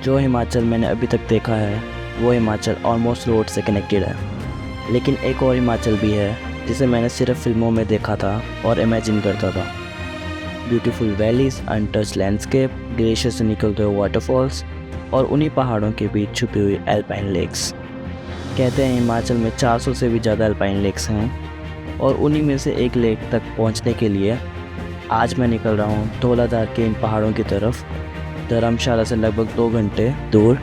जो हिमाचल मैंने अभी तक देखा है वो हिमाचल ऑलमोस्ट रोड से कनेक्टेड है। लेकिन एक और हिमाचल भी है जिसे मैंने सिर्फ फिल्मों में देखा था और इमेजिन करता था। Beautiful valleys, untouched landscape, glacier से निकलते हुए वाटरफॉल्स और उन्हीं पहाड़ों के बीच छुपी हुई एल्पाइन लेक्स। कहते हैं हिमाचल में 400 से भी ज़्यादा एल्पाइन लेक्स हैं और उन्हीं में से एक लेक तक पहुंचने के लिए आज मैं निकल रहा हूं धौलाधार के इन पहाड़ों की तरफ, धर्मशाला से लगभग 2 घंटे दूर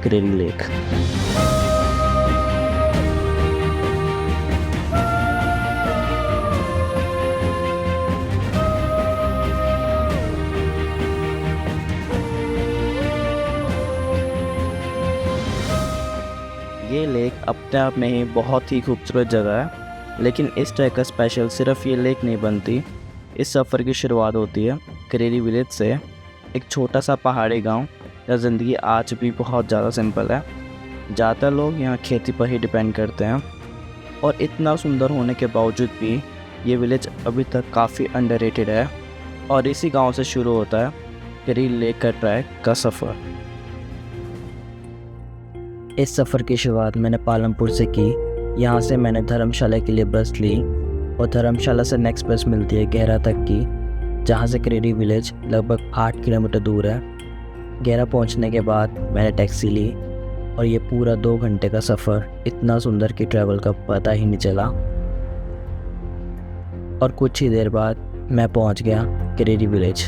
करेरी लेक। ये लेक अपने आप में ही बहुत ही खूबसूरत जगह है, लेकिन इस ट्रैक का स्पेशल सिर्फ ये लेक नहीं बनती। इस सफ़र की शुरुआत होती है करेरी विलेज से, एक छोटा सा पहाड़ी गांव जहाँ ज़िंदगी आज भी बहुत ज़्यादा सिंपल है। ज़्यादातर लोग यहाँ खेती पर ही डिपेंड करते हैं और इतना सुंदर होने के बावजूद भी ये विलेज अभी तक काफ़ी अंडररेटेड है। और इसी गांव से शुरू होता है करेरी लेक का ट्रैक का सफ़र। इस सफ़र की शुरुआत मैंने पालमपुर से की। यहाँ से मैंने धर्मशाला के लिए बस ली और धर्मशाला से नेक्स्ट बस मिलती है गहरा तक की, जहाँ से करेरी विलेज लगभग 8 किलोमीटर दूर है। गहरा पहुँचने के बाद मैंने टैक्सी ली और ये पूरा 2 घंटे का सफ़र इतना सुंदर कि ट्रैवल का पता ही नहीं चला। और कुछ ही देर बाद मैं पहुँच गया करेरी विलेज।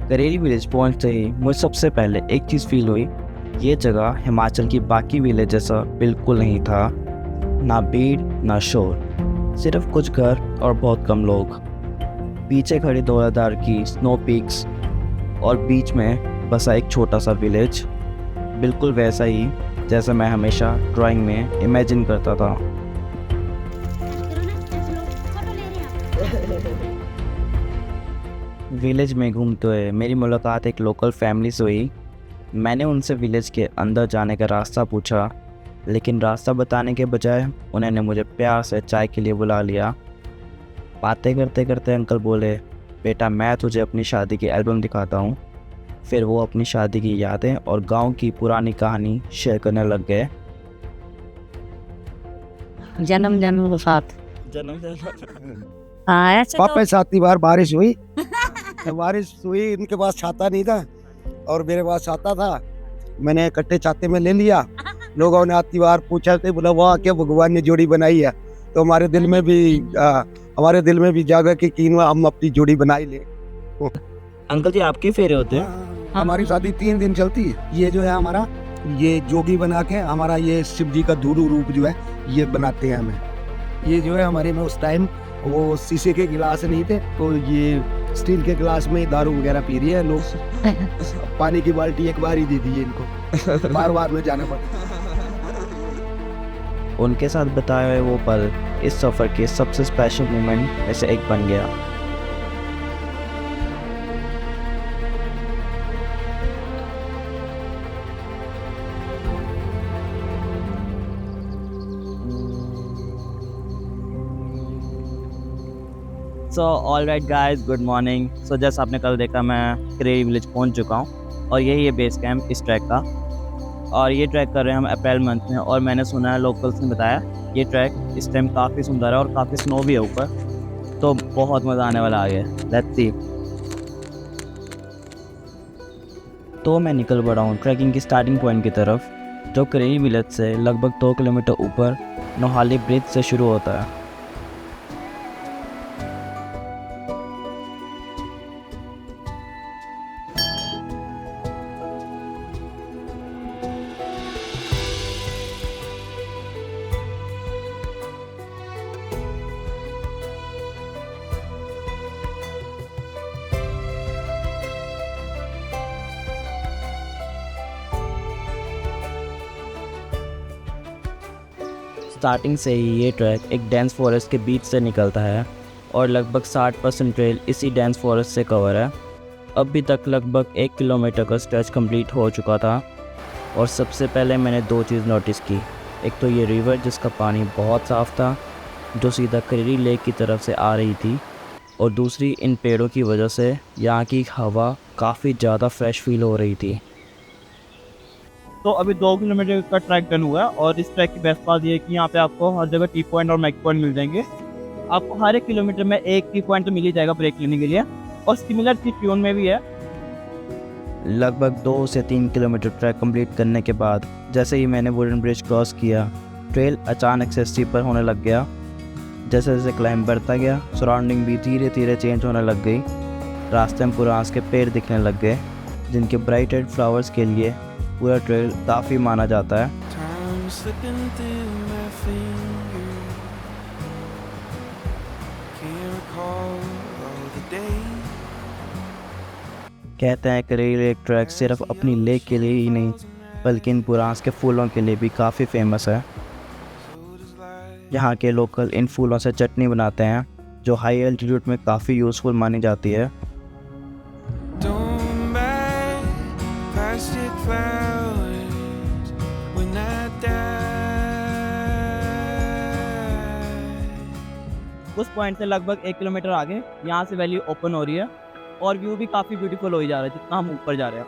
करेरी विलेज पहुंचते ही मुझे सबसे पहले एक चीज़ फील हुई, ये जगह हिमाचल की बाकी विलेज जैसा बिल्कुल नहीं था। ना भीड़ ना शोर, सिर्फ कुछ घर और बहुत कम लोग। पीछे खड़ी धौलाधार की स्नो पीक्स और बीच में बसा एक छोटा सा विलेज, बिल्कुल वैसा ही जैसा मैं हमेशा ड्राइंग में इमेजिन करता था। विलेज में घूमते हुए मेरी मुलाकात एक लोकल फैमिली से हुई। मैंने उनसे विलेज के अंदर जाने का रास्ता पूछा, लेकिन रास्ता बताने के बजाय उन्होंने मुझे प्यार से चाय के लिए बुला लिया। बातें करते करते अंकल बोले, बेटा मैं तुझे अपनी शादी की एल्बम दिखाता हूँ। फिर वो अपनी शादी की यादें और गांव की पुरानी कहानी शेयर करने लग गए। जन्म जन्म के साथ पापा साथी बार बारिश हुई बारिश हुई, इनके पास छाता नहीं था और मेरे पास छाता था। मैंने इकट्ठे छाते में ले लिया। लोगों ने आती बार पूछा थे, बोला वाह क्या भगवान ने जोड़ी बनाई है। तो हमारे दिल में भी जागा कि कीनवा हम अपनी जोड़ी बनाई ले। अंकल जी आपके फेरे होते हैं? हमारी शादी 3 दिन चलती है। ये जो है हमारा ये जोगी बना के हमारा ये शिव जी का धूरू रूप जो है ये बनाते हैं हमें। ये जो है हमारे में उस टाइम वो शीशे के गिलास नहीं थे, तो ये स्टील के गिलास में दारू वगैरह पी रही है लोग। पानी की बाल्टी एक बार ही दे दी है इनको, बार बार में जाना पड़ता। उनके साथ बताए हुए वो पल इस सफ़र के सबसे स्पेशल मोमेंट में से एक बन गया। So all right guys, good morning. So जैसा आपने कल देखा, मैं करेरी विलेज पहुंच चुका हूं और यही है बेस कैंप इस ट्रैक का। और ये ट्रैक कर रहे हैं हम अप्रैल मंथ में, और मैंने सुना है लोकल्स ने बताया ये ट्रैक इस टाइम काफ़ी सुंदर है और काफ़ी स्नो भी है ऊपर, तो बहुत मज़ा आने वाला आगे। Let's see. तो मैं निकल पड़ा हूँ ट्रैकिंग की स्टार्टिंग पॉइंट की तरफ, जो करेरी विलेज से लगभग 2 किलोमीटर ऊपर नोहाली ब्रिज से शुरू होता है। स्टार्टिंग से ही ये ट्रैक एक डेंस फॉरेस्ट के बीच से निकलता है और लगभग 60% ट्रेल इसी डेंस फॉरेस्ट से कवर है। अभी तक लगभग 1 किलोमीटर का स्ट्रेच कंप्लीट हो चुका था और सबसे पहले मैंने 2 चीज़ नोटिस की। एक तो ये रिवर जिसका पानी बहुत साफ़ था, जो सीधा करेरी लेक की तरफ से आ रही थी, और दूसरी इन पेड़ों की वजह से यहाँ की हवा काफ़ी ज़्यादा फ्रेश फील हो रही थी। तो अभी 2 किलोमीटर का ट्रैक डन हुआ है और इस ट्रैक की बेस्ट बात ये है कि यहाँ पे आपको हर जगह टी पॉइंट और मैक पॉइंट मिल जाएंगे। आपको हर 1 किलोमीटर में एक टी पॉइंट तो मिल ही जाएगा ब्रेक लेने के लिए, और सिमिलर चीज ट्यून में भी है। लगभग 2 से 3 किलोमीटर ट्रैक कंप्लीट करने के बाद जैसे ही मैंने वुडन ब्रिज क्रॉस किया, ट्रेल अचानक से स्टीपर होने लग गया। जैसे जैसे क्लाइंब बढ़ता गया, सराउंडिंग भी धीरे धीरे चेंज होने लग गई। रास्ते में पुरास के पेड़ दिखने लग गए, जिनके ब्राइट रेड फ्लावर्स के लिए पूरा ट्रेल काफ़ी माना जाता है। कहते हैं करेरी लेक ट्रैक सिर्फ अपनी लेक के लिए ही नहीं, बल्कि इन पुरास के फूलों के लिए भी काफ़ी फेमस है। यहाँ के लोकल इन फूलों से चटनी बनाते हैं, जो हाई एल्टीट्यूड में काफ़ी यूज़फुल मानी जाती है। उस पॉइंट से लगभग 1 किलोमीटर आगे यहाँ से वैली ओपन हो रही है और व्यू भी काफ़ी ब्यूटीफुल हो ही जा रहा है जितना हम ऊपर जा रहे हैं।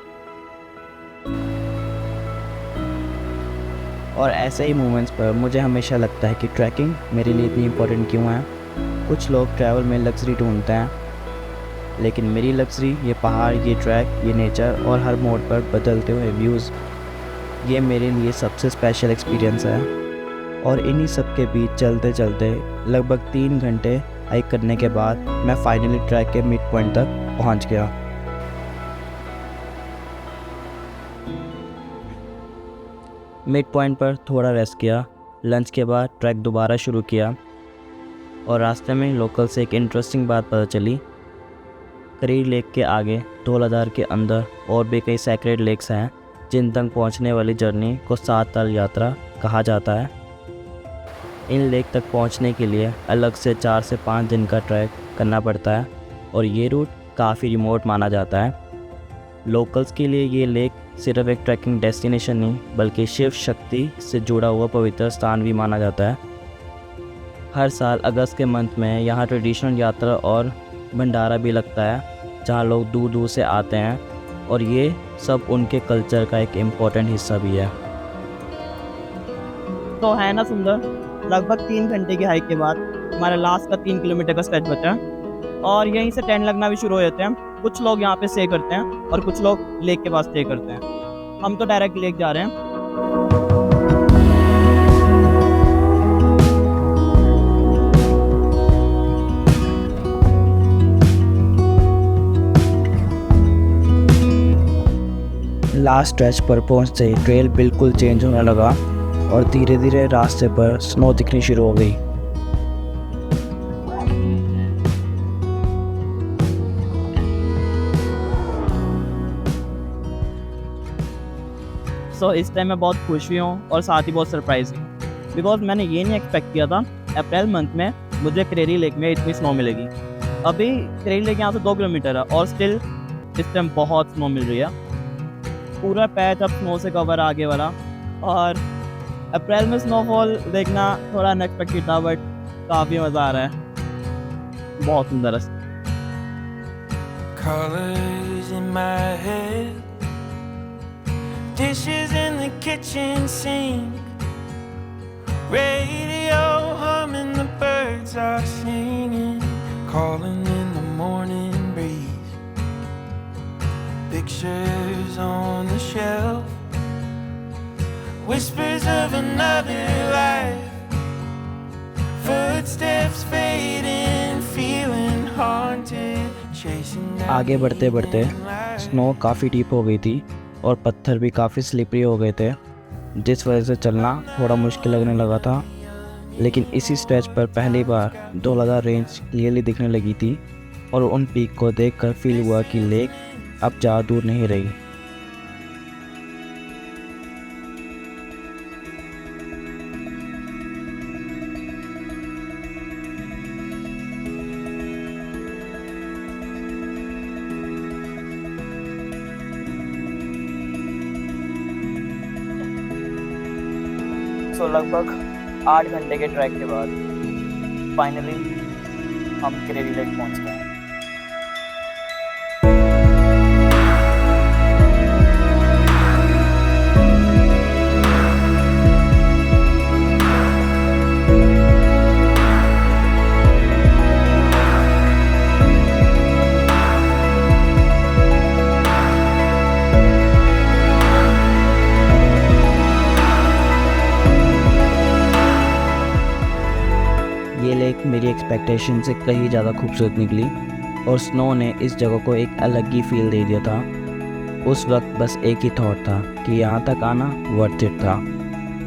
और ऐसे ही मोमेंट्स पर मुझे हमेशा लगता है कि ट्रैकिंग मेरे लिए इतनी इम्पोर्टेंट क्यों है। कुछ लोग ट्रैवल में लग्जरी ढूंढते हैं, लेकिन मेरी लग्जरी ये पहाड़, ये ट्रैक, ये नेचर और हर मोड़ पर बदलते हुए व्यूज़, ये मेरे लिए सबसे स्पेशल एक्सपीरियंस है। और इन्हीं सब के बीच चलते चलते लगभग 3 घंटे हाइक करने के बाद मैं फाइनली ट्रैक के मिड पॉइंट तक पहुंच गया। मिड पॉइंट पर थोड़ा रेस्ट किया, लंच के बाद ट्रैक दोबारा शुरू किया, और रास्ते में लोकल से एक इंटरेस्टिंग बात पता चली। करेरी लेक के आगे धौलाधार के अंदर और भी कई सैक्रेड लेक्स हैं, जिन तक पहुंचने वाली जर्नी को 7 ताल यात्रा कहा जाता है। इन लेक तक पहुंचने के लिए अलग से 4 से 5 दिन का ट्रैक करना पड़ता है, और ये रूट काफ़ी रिमोट माना जाता है। लोकल्स के लिए ये लेक सिर्फ एक ट्रैकिंग डेस्टिनेशन नहीं, बल्कि शिव शक्ति से जुड़ा हुआ पवित्र स्थान भी माना जाता है। हर साल अगस्त के मंथ में यहाँ ट्रेडिशनल यात्रा और भंडारा भी लगता है, जहाँ लोग दूर दूर से आते हैं, और ये सब उनके कल्चर का एक इम्पॉर्टेंट हिस्सा भी है। तो है ना सुंदर, लगभग 3 घंटे की हाइक के बाद हमारा लास्ट का 3 किलोमीटर का स्ट्रेच बचा है, और यहीं से टेंट लगना भी शुरू हो जाते हैं। कुछ लोग यहाँ पे स्टे करते हैं और कुछ लोग लेक के पास स्टे करते हैं। हम तो डायरेक्ट लेक जा रहे हैं। लास्ट स्ट्रेच पर पहुंचते ही ट्रेल बिल्कुल चेंज होने लगा, और धीरे धीरे रास्ते पर स्नो दिखनी शुरू हो गई। सो इस टाइम मैं बहुत खुश भी हूँ और साथ ही बहुत सरप्राइज हूँ, बिकॉज मैंने ये नहीं एक्सपेक्ट किया था अप्रैल मंथ में मुझे करेरी लेक में इतनी स्नो मिलेगी। अभी करेरी लेक यहाँ से 2 किलोमीटर है और स्टिल इस टाइम बहुत स्नो मिल रही है। पूरा पैच अब स्नो से कवर आगे वाला, और अप्रैल में स्नोफॉल देखना थोड़ा अनएक्सपेक्टेड था, बट काफ़ी मज़ा आ रहा है। बहुत सुंदर है। Colors in my head, dishes in the kitchen sink, radio humming, the birds are singing, calling in the morning breeze, pictures on the shelf, whispers of another life, footsteps fading, feeling haunted, chasing down. आगे बढ़ते बढ़ते snow काफ़ी deep हो गई थी और पत्थर भी काफ़ी स्लिपरी हो गए थे, जिस वजह से चलना थोड़ा मुश्किल लगने लगा था। लेकिन इसी स्ट्रेच पर पहली बार धौलाधार रेंज क्लियरली दिखने लगी थी, और उन पीक को देखकर फील हुआ कि लेक अब ज़्यादा दूर नहीं रही। सो लगभग 8 घंटे के ट्रैक के बाद फाइनली हम करेरी लेक पहुंच गए हैं। ये लेक मेरी एक्सपेक्टेशन से कहीं ज़्यादा खूबसूरत निकली और स्नो ने इस जगह को एक अलग ही फील दे दिया था। उस वक्त बस एक ही थॉट था कि यहाँ तक आना वर्थ इट था,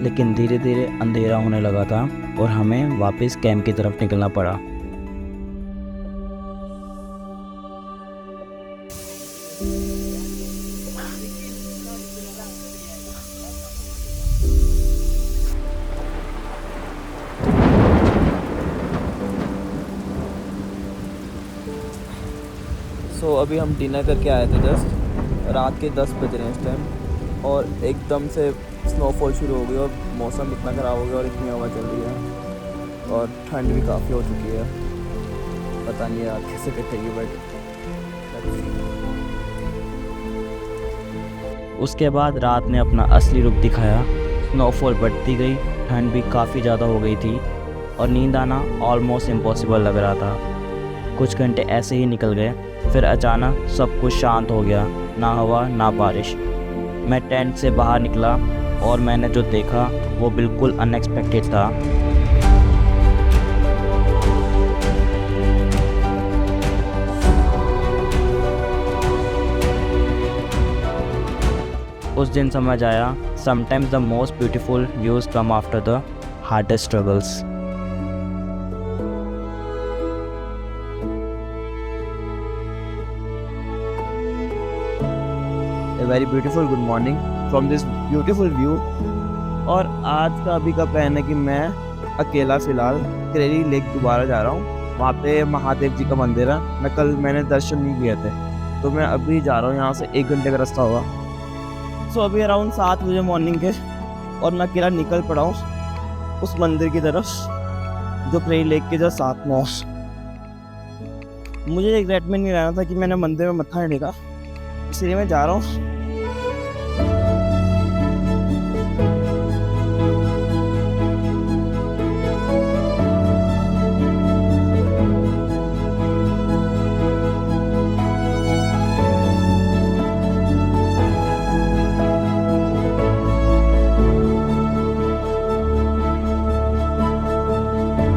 लेकिन धीरे धीरे अंधेरा होने लगा था और हमें वापस कैंप की तरफ निकलना पड़ा। सो अभी हम डिनर करके आए थे, जस्ट रात के 10 बज रहे हैं इस टाइम, और एकदम से स्नोफॉल शुरू हो गई और मौसम इतना ख़राब हो गया और इतनी हवा चल रही है और ठंड भी काफ़ी हो चुकी है। पता नहीं यार कैसे कटेगी, बट उसके बाद रात ने अपना असली रूप दिखाया। स्नोफॉल बढ़ती गई, ठंड भी काफ़ी ज़्यादा हो गई थी और नींद आना ऑलमोस्ट इम्पॉसिबल लग रहा था। कुछ घंटे ऐसे ही निकल गए, फिर अचानक सब कुछ शांत हो गया, ना हवा ना बारिश। मैं टेंट से बाहर निकला और मैंने जो देखा वो बिल्कुल अनएक्सपेक्टेड था। उस दिन समझ आया, sometimes the most beautiful views come after the hardest struggles. Very beautiful good morning from this beautiful view. और आज का अभी का प्लान है कि मैं अकेला फ़िलहाल करेरी लेक दोबारा जा रहा हूँ। वहाँ पे महादेव जी का मंदिर है, मैंने दर्शन नहीं किए थे, तो मैं अभी जा रहा हूँ। यहाँ से 1 घंटे का रास्ता होगा। सो अभी अराउंड 7 बजे मॉर्निंग के, और मैं अकेला निकल पड़ा हूँ उस मंदिर की तरफ जो करेरी लेक के जस्ट साथ में। मुझे एग्जाइटमेंट नहीं रहना था कि मैंने मंदिर में मत्था नहीं टेका, इसलिए मैं जा रहा हूँ।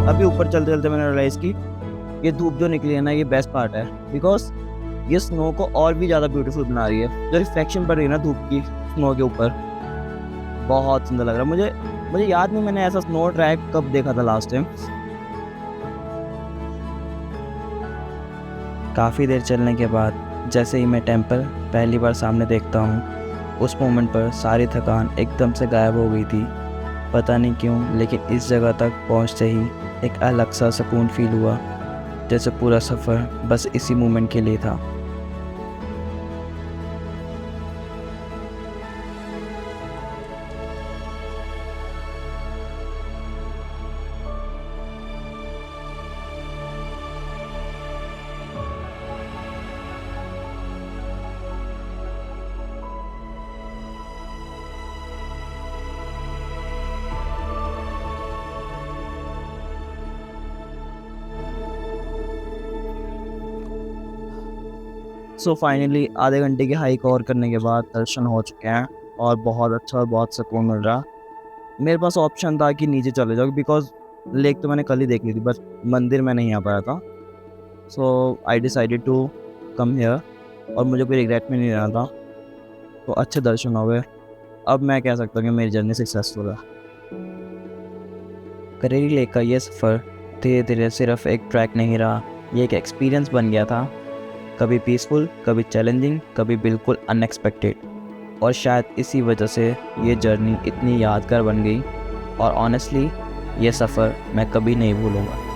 अभी ऊपर चलते चलते मैंने रियलाइज़ की ये धूप जो निकली है ना, ये बेस्ट पार्ट है, बिकॉज ये स्नो को और भी ज़्यादा ब्यूटीफुल बना रही है। जो रिफ्लेक्शन पड़ रही है ना धूप की स्नो के ऊपर, बहुत सुंदर लग रहा है। मुझे याद नहीं मैंने ऐसा स्नो ट्रैक कब देखा था लास्ट टाइम। काफ़ी देर चलने के बाद जैसे ही मैं टेंपल पहली बार सामने देखता हूँ, उस मोमेंट पर सारी थकान एकदम से गायब हो गई थी। पता नहीं क्यों, लेकिन इस जगह तक पहुँचते ही एक अलग सा सुकून फील हुआ, जैसे पूरा सफ़र बस इसी मोमेंट के लिए था। सो फाइनली आधे घंटे की हाइक और करने के बाद दर्शन हो चुके हैं और बहुत अच्छा और बहुत सुकून मिल रहा। मेरे पास ऑप्शन था कि नीचे चले जाओ, बिकॉज लेक तो मैंने कल ही देख ली थी, बस मंदिर में नहीं आ पाया था। So I decided to come here, और मुझे कोई रिग्रेट में नहीं रहना था, तो अच्छे दर्शन हो गए। अब मैं कह सकता हूँ कि मेरी जर्नी सक्सेसफुल है। करेरी लेक का ये सफ़र धीरे धीरे सिर्फ एक ट्रैक नहीं रहा, ये एक एक्सपीरियंस बन गया था। कभी पीसफुल, कभी चैलेंजिंग, कभी बिल्कुल अनएक्सपेक्टेड, और शायद इसी वजह से ये जर्नी इतनी यादगार बन गई। और ऑनेस्टली ये सफ़र मैं कभी नहीं भूलूँगा।